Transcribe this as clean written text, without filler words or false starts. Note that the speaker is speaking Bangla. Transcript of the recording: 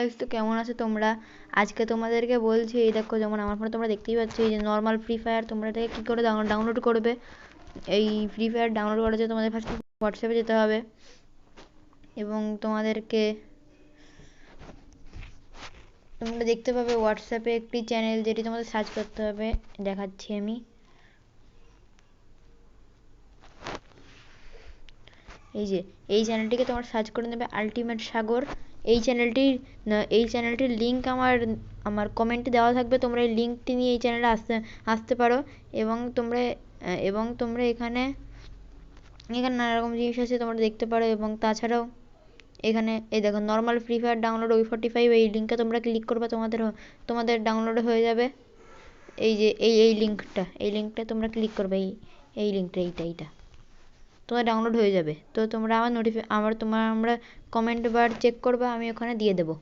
গাইস, তো কেমন আছো তোমরা? আজকে তোমাদেরকে বলছি, এই দেখো যেমন আমার ফোনে তোমরা দেখতেই পাচ্ছ, এই যে নর্মাল ফ্রি ফায়ার তোমরা এটাকে কী করে ডাউনলোড করবে। এই ফ্রি ফায়ার ডাউনলোড করার জন্য তোমাদের ফার্স্ট হোয়াটসঅ্যাপে যেতে হবে এবং তোমরা দেখতে পাবে হোয়াটসঅ্যাপে একটি চ্যানেল, যেটি তোমাদের সার্চ করতে হবে। দেখাচ্ছি আমি। এই যে এই চ্যানেলটিকে তোমরা সার্চ করে নেবে, আলটিমেট সাগর। এই চ্যানেলটির লিঙ্ক আমার আমার কমেন্টে দেওয়া থাকবে। তোমরা এই লিঙ্কটি নিয়ে এই চ্যানেলে আসতে পারো এবং তোমরা এখানে এখানে নানা রকম জিনিস আছে তোমরা দেখতে পারো। এবং তাছাড়াও এখানে এই দেখো, নর্মাল ফ্রি ফায়ার ডাউনলোড ওই 45, এই লিঙ্কে তোমরা ক্লিক করবে, তোমাদের ডাউনলোড হয়ে যাবে। এই যে এই লিঙ্কটা তোমরা ক্লিক করবে, এই লিঙ্কটা এইটা তোমার ডাউনলোড হয়ে যাবে। তো তোমরা আমরা কমেন্ট বার চেক করবে, আমি ওখানে দিয়ে দেবো।